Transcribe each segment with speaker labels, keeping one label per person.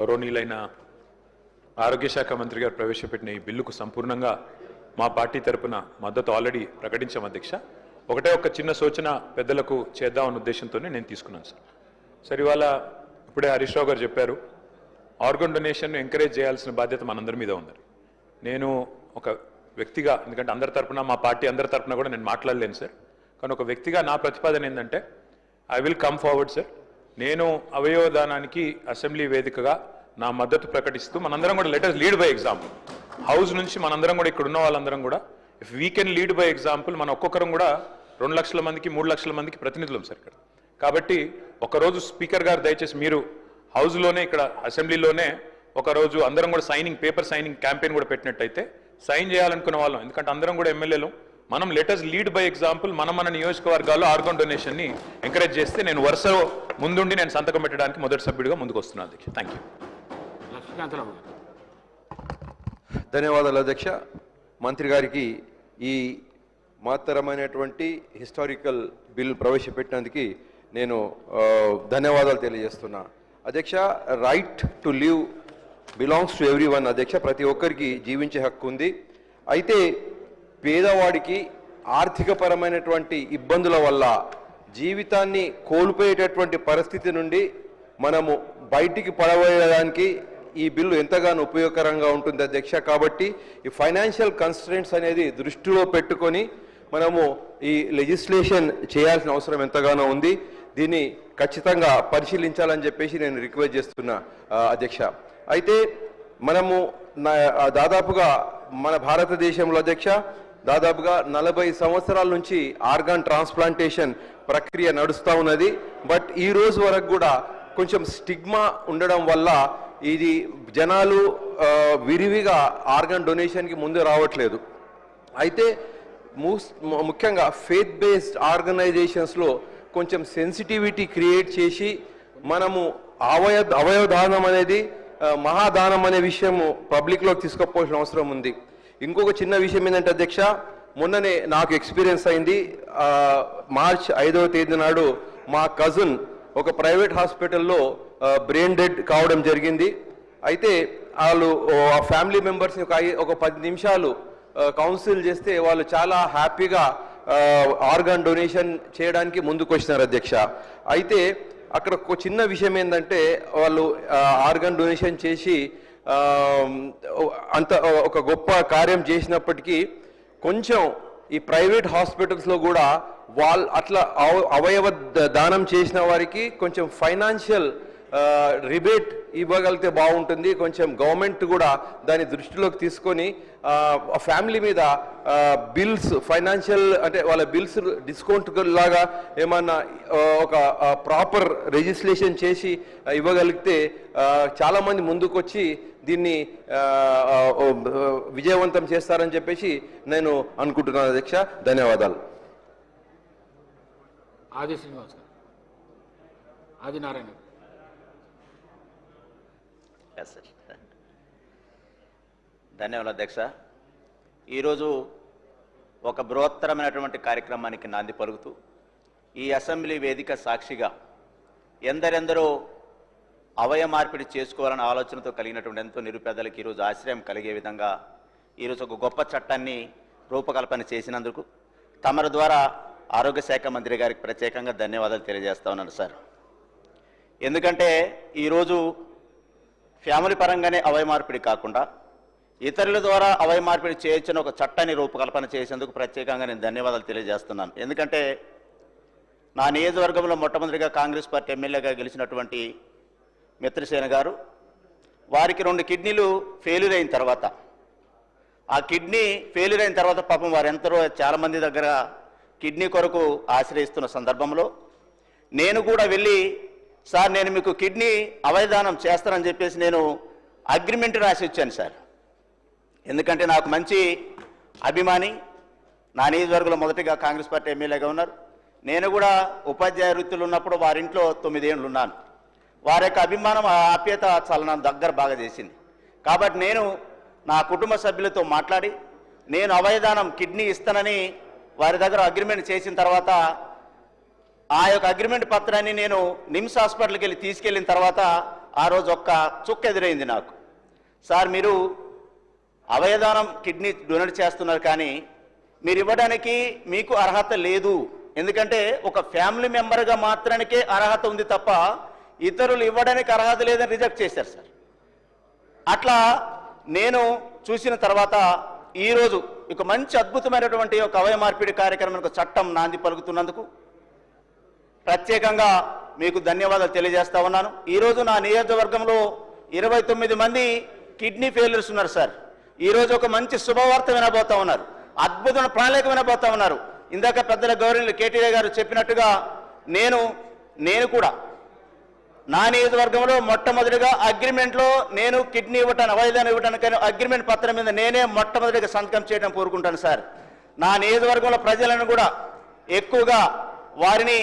Speaker 1: గౌరవనీయులైన ఆరోగ్య శాఖ మంత్రి గారు ప్రవేశపెట్టిన ఈ బిల్లుకు సంపూర్ణంగా మా పార్టీ తరపున మద్దతు ఆల్రెడీ ప్రకటించాం అధ్యక్ష. ఒకటే ఒక చిన్న సూచన పెద్దలకు చేద్దామన్న ఉద్దేశంతోనే నేను తీసుకున్నాను సార్. సరే, ఇవాళ ఇప్పుడే హరీష్ రావు గారు చెప్పారు, ఆర్గన్ డొనేషన్ ఎంకరేజ్ చేయాల్సిన బాధ్యత మనందరి మీద ఉంది. నేను ఒక వ్యక్తిగా, ఎందుకంటే అందరి తరపున మా పార్టీ అందరి తరపున కూడా నేను మాట్లాడలేను సార్, కానీ ఒక వ్యక్తిగా నా ప్రతిపాదన ఏంటంటే I will come forward sir. నేను అవయవదానానికి అసెంబ్లీ వేదికగా నా మద్దతు ప్రకటిస్తూ మనందరం కూడా let us lead by example. House నుంచి మనందరం కూడా ఇక్కడ ఉన్న వాళ్ళందరం కూడా if we can lead by example, మన ఒక్కొక్కరం కూడా 2 లక్షల మందికి 3 లక్షల మందికి ప్రతినిధులం సార్ ఇక్కడ. కాబట్టి ఒకరోజు స్పీకర్ గారు దయచేసి మీరు హౌస్లోనే ఇక్కడ అసెంబ్లీలోనే ఒకరోజు అందరం కూడా పేపర్ సైనింగ్ క్యాంపెయిన్ కూడా పెట్టినట్టయితే సైన్ చేయాలనుకున్న వాళ్ళం, ఎందుకంటే అందరం కూడా ఎమ్మెల్యేలు, మనం let us lead by example. మన నియోజకవర్గాల్లో ఆర్గన్ డొనేషన్ని ఎంకరేజ్ చేస్తే నేను వరుస ముందుండి నేను సంతకం పెట్టడానికి మొదటి సభ్యుడిగా ముందుకు వస్తున్నాను అధ్యక్ష. Thank you.
Speaker 2: ధన్యవాదాలు అధ్యక్ష. మంత్రి గారికి ఈ మహత్తరమైనటువంటి హిస్టారికల్ బిల్ ప్రవేశపెట్టినందుకు నేను ధన్యవాదాలు తెలియజేస్తున్నా అధ్యక్ష. Right to live belongs to everyone అధ్యక్ష. ప్రతి ఒక్కరికి జీవించే హక్కు ఉంది. అయితే పేదవాడికి ఆర్థికపరమైనటువంటి ఇబ్బందుల వల్ల జీవితాన్ని కోల్పోయేటటువంటి పరిస్థితి నుండి మనము బయటికి పడవేయడానికి ఈ బిల్లు ఎంతగానో ఉపయోగకరంగా ఉంటుంది అధ్యక్ష. కాబట్టి ఈ ఫైనాన్షియల్ కన్స్ట్రెంట్స్ అనేది దృష్టిలో పెట్టుకొని మనము ఈ లెజిస్లేషన్ చేయాల్సిన అవసరం ఎంతగానో ఉంది. దీన్ని ఖచ్చితంగా పరిశీలించాలని చెప్పేసి నేను రిక్వెస్ట్ చేస్తున్నా అధ్యక్ష. అయితే మనము దాదాపుగా మన భారతదేశంలో అధ్యక్ష దాదాపుగా 40 సంవత్సరాల నుంచి ఆర్గాన్ ట్రాన్స్ప్లాంటేషన్ ప్రక్రియ నడుస్తూ ఉన్నది. బట్ ఈ రోజు వరకు కూడా కొంచెం స్టిగ్మా ఉండడం వల్ల ఇది జనాలు విరివిగా ఆర్గాన్ డొనేషన్కి ముందు రావట్లేదు. అయితే ముఖ్యంగా ఫెయిత్ బేస్డ్ ఆర్గనైజేషన్స్లో కొంచెం సెన్సిటివిటీ క్రియేట్ చేసి మనము అవయవదానం అనేది మహాదానం అనే విషయము పబ్లిక్లోకి తీసుకుపోవాల్సిన అవసరం ఉంది. ఇంకొక చిన్న విషయం ఏంటంటే అధ్యక్ష, మొన్ననే నాకు ఎక్స్పీరియన్స్ అయింది. మార్చ్ 5వ తేదీ నాడు మా కజిన్ ఒక ప్రైవేట్ హాస్పిటల్లో బ్రెయిన్ డెడ్ కావడం జరిగింది. అయితే వాళ్ళు ఆ ఫ్యామిలీ మెంబర్స్ని ఒక 10 నిమిషాలు కౌన్సిల్ చేస్తే వాళ్ళు చాలా హ్యాపీగా ఆర్గాన్ డొనేషన్ చేయడానికి ముందుకు వచ్చినారు అధ్యక్ష. అయితే అక్కడ ఒక చిన్న విషయం ఏంటంటే వాళ్ళు ఆర్గాన్ డొనేషన్ చేసి అంత ఒక గొప్ప కార్యం చేసినప్పటికీ కొంచెం ఈ ప్రైవేట్ హాస్పిటల్స్లో కూడా వాళ్ళు అట్లా అవయవ దానం చేసిన వారికి కొంచెం ఫైనాన్షియల్ రిబేట్ ఇవ్వగలిగితే బాగుంటుంది. కొంచెం గవర్నమెంట్ కూడా దాన్ని దృష్టిలోకి తీసుకొని ఫ్యామిలీ మీద బిల్స్ ఫైనాన్షియల్ అంటే వాళ్ళ బిల్స్ డిస్కౌంట్ లాగా ఏమన్నా ఒక ప్రాపర్ రిజిస్ట్రేషన్ చేసి ఇవ్వగలిగితే చాలామంది ముందుకొచ్చి దీన్ని విజయవంతం చేస్తారని చెప్పేసి నేను అనుకుంటున్నాను అధ్యక్ష. ధన్యవాదాలు.
Speaker 3: ఆది శ్రీనివాస్ గారు. ఆదినారాయణ.
Speaker 4: ధన్యవాదాలు అధ్యక్ష. ఈరోజు ఒక బృహత్తరమైనటువంటి కార్యక్రమానికి నాంది పలుకుతూ ఈ అసెంబ్లీ వేదిక సాక్షిగా ఎందరెందరో అవయ మార్పిడి చేసుకోవాలన్న ఆలోచనతో కలిగినటువంటి ఎంతో నిరుపేదలకు ఈరోజు ఆశ్రయం కలిగే విధంగా ఈరోజు ఒక గొప్ప చట్టాన్ని రూపకల్పన చేసినందుకు తమరి ద్వారా ఆరోగ్య శాఖ మంత్రి గారికి ప్రత్యేకంగా ధన్యవాదాలు తెలియజేస్తా ఉన్నాను సార్. ఎందుకంటే ఈరోజు ఫ్యామిలీ పరంగానే అవయ మార్పిడి కాకుండా ఇతరుల ద్వారా అవయ మార్పిడి చేయొచ్చని ఒక చట్టాన్ని రూపకల్పన చేసేందుకు ప్రత్యేకంగా నేను ధన్యవాదాలు తెలియజేస్తున్నాను. ఎందుకంటే నా నియోజకవర్గంలో మొట్టమొదటిగా కాంగ్రెస్ పార్టీ ఎమ్మెల్యేగా గెలిచినటువంటి మిత్రసేన గారు వారికి 2 కిడ్నీలు ఫెయిల్యూర్ అయిన తర్వాత పాపం వారు ఎంతరో చాలామంది దగ్గర కిడ్నీ కొరకు ఆశ్రయిస్తున్న సందర్భంలో నేను కూడా వెళ్ళి సార్ నేను మీకు కిడ్నీ అవయదానం చేస్తానని చెప్పేసి నేను అగ్రిమెంట్ రాసి వచ్చాను సార్. ఎందుకంటే నాకు మంచి అభిమాని, నా నియోజకవర్గంలో మొదటిగా కాంగ్రెస్ పార్టీ ఎమ్మెల్యేగా ఉన్నారు. నేను కూడా ఉపాధ్యాయ వృత్తులు ఉన్నప్పుడు వారింట్లో 9 ఏళ్ళు ఉన్నాను. వారి యొక్క అభిమానం ఆప్యాయత చాలా నా దగ్గర బాగా చేసింది. కాబట్టి నేను నా కుటుంబ సభ్యులతో మాట్లాడి నేను అవయదానం కిడ్నీ ఇస్తానని వారి దగ్గర అగ్రిమెంట్ చేసిన తర్వాత ఆ యొక్క అగ్రిమెంట్ పత్రాన్ని నేను నిమ్స్ హాస్పిటల్కి వెళ్ళి తీసుకెళ్ళిన తర్వాత ఆ రోజు ఒక్క చుక్క ఎదురైంది నాకు. సార్, మీరు అవయదానం కిడ్నీ డొనేట్ చేస్తున్నారు, కానీ మీరు ఇవ్వడానికి మీకు అర్హత లేదు. ఎందుకంటే ఒక ఫ్యామిలీ మెంబర్గా మాత్రానికే అర్హత ఉంది తప్ప ఇతరులు ఇవ్వడానికి అర్హత లేదని రిజెక్ట్ చేశారు సార్. అట్లా నేను చూసిన తర్వాత ఈరోజు ఒక మంచి అద్భుతమైనటువంటి ఒక అవయ మార్పిడి కార్యక్రమానికి చట్టం నాంది పలుకుతున్నందుకు ప్రత్యేకంగా మీకు ధన్యవాదాలు తెలియజేస్తా ఉన్నాను. ఈరోజు నా నియోజకవర్గంలో 29 మంది కిడ్నీ ఫెయిల్యూర్స్ ఉన్నారు సార్. ఈరోజు ఒక మంచి శుభవార్త వినబోతా ఉన్నారు, అద్భుతమైన ప్రణాళిక వినబోతా ఉన్నారు. ఇందాక పెద్దల గౌరవులు కేటీఆర్ గారు చెప్పినట్టుగా నేను కూడా నా నియోజకవర్గంలో మొట్టమొదటిగా అగ్రిమెంట్లో నేను కిడ్నీ ఇవ్వటాను, అవయదానం ఇవ్వటానికి అగ్రిమెంట్ పత్రం మీద నేనే మొట్టమొదటిగా సంతకం చేయడం కోరుకుంటాను సార్. నా నియోజకవర్గంలో ప్రజలను కూడా ఎక్కువగా వారిని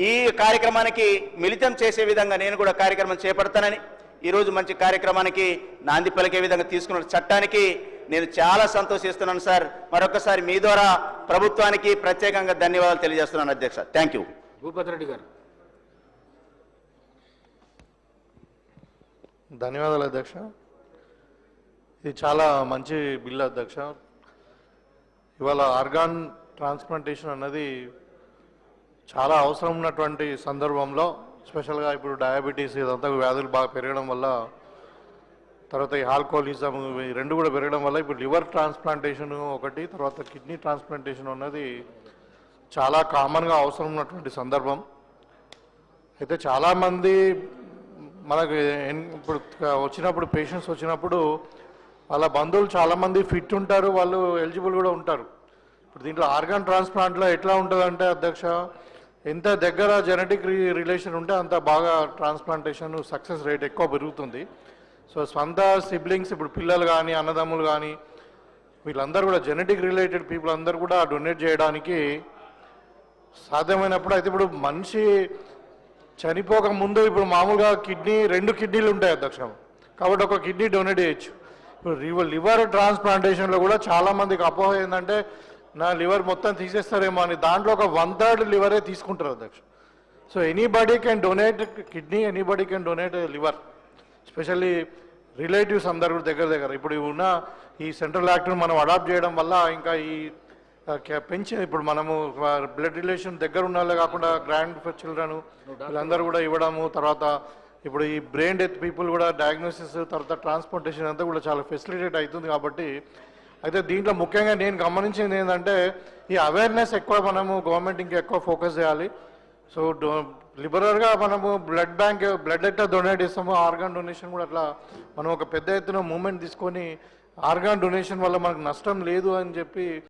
Speaker 4: ఈ కార్యక్రమానికి మిళితం చేసే విధంగా నేను కూడా కార్యక్రమం చేపడతానని, ఈరోజు మంచి కార్యక్రమానికి నాంది పలికే విధంగా తీసుకున్న చట్టానికి నేను చాలా సంతోషిస్తున్నాను సార్. మరొకసారి మీ ద్వారా ప్రభుత్వానికి ప్రత్యేకంగా ధన్యవాదాలు తెలియజేస్తున్నాను అధ్యక్ష. Thank you.
Speaker 3: భూపతి రెడ్డి గారు.
Speaker 5: ధన్యవాదాలు అధ్యక్ష. ఇది చాలా మంచి బిల్ అధ్యక్ష. ఇవాళ ఆర్గాన్ ట్రాన్స్ప్లాంటేషన్ అన్నది చాలా అవసరం ఉన్నటువంటి సందర్భంలో, స్పెషల్గా ఇప్పుడు డయాబెటీస్ ఇదంతా వ్యాధులు బాగా పెరగడం వల్ల, తర్వాత ఈ ఆల్కహాలిజం ఈ రెండు కూడా పెరగడం వల్ల ఇప్పుడు లివర్ ట్రాన్స్ప్లాంటేషన్ ఒకటి, తర్వాత కిడ్నీ ట్రాన్స్ప్లాంటేషన్ అన్నది చాలా కామన్గా అవసరం ఉన్నటువంటి సందర్భం. అయితే చాలామంది మనకు ఇప్పుడు వచ్చినప్పుడు పేషెంట్స్ వచ్చినప్పుడు వాళ్ళ బంధువులు చాలామంది ఫిట్ ఉంటారు, వాళ్ళు ఎలిజిబుల్ కూడా ఉంటారు. ఇప్పుడు దీంట్లో ఆర్గాన్ ట్రాన్స్ప్లాంట్లో ఎట్లా ఉంటుందంటే అధ్యక్ష, ఎంత దగ్గర జెనెటిక్ రిలేషన్ ఉంటే అంత బాగా ట్రాన్స్ప్లాంటేషన్ సక్సెస్ రేట్ ఎక్కువ పెరుగుతుంది. సో స్వంత సిబ్లింగ్స్, ఇప్పుడు పిల్లలు కానీ అన్నదమ్ములు కానీ వీళ్ళందరూ కూడా జెనెటిక్ రిలేటెడ్ పీపుల్ అందరూ కూడా డొనేట్ చేయడానికి సాధ్యమైనప్పుడు, అయితే ఇప్పుడు మనిషి చనిపోక ముందు ఇప్పుడు మామూలుగా రెండు కిడ్నీలు ఉంటాయి అధ్యక్ష, కాబట్టి ఒక కిడ్నీ డొనేట్ చేయొచ్చు. ఇప్పుడు లివర్ ట్రాన్స్ప్లాంటేషన్లో కూడా చాలామందికి అపోహ ఏంటంటే నా లివర్ మొత్తం తీసేస్తారేమో అని, దాంట్లో ఒక 1/3 లివరే తీసుకుంటారు అధ్యక్ష. So anybody can donate kidney, anybody can donate liver, specially relatives అందరు దగ్గర ఇప్పుడు ఉన్న ఈ సెంట్రల్ యాక్ట్ను మనం అడాప్ట్ చేయడం వల్ల ఇంకా ఈ పెంచి ఇప్పుడు మనము బ్లడ్ రిలేషన్ దగ్గర ఉన్న వాళ్ళే కాకుండా గ్రాండ్ చిల్డ్రన్ వీళ్ళందరూ కూడా ఇవ్వడము, తర్వాత ఇప్పుడు ఈ బ్రెయిన్ డెత్ పీపుల్ కూడా డయాగ్నోసిస్, తర్వాత ట్రాన్స్ప్లాంటేషన్ అంతా కూడా చాలా ఫెసిలిటేట్ అవుతుంది. కాబట్టి అయితే దీంట్లో ముఖ్యంగా నేను గమనించింది ఏంటంటే ఈ అవేర్నెస్ ఎక్కువ మనము గవర్నమెంట్ ఇంకా ఎక్కువ ఫోకస్ చేయాలి. సో లిబరల్గా మనము బ్లడ్ ఎట్లా డొనేట్ చేస్తామో ఆర్గాన్ డొనేషన్ కూడా అట్లా మనం ఒక పెద్ద ఎత్తున మూమెంట్ తీసుకొని ఆర్గాన్ డొనేషన్ వల్ల మనకు నష్టం లేదు అని చెప్పి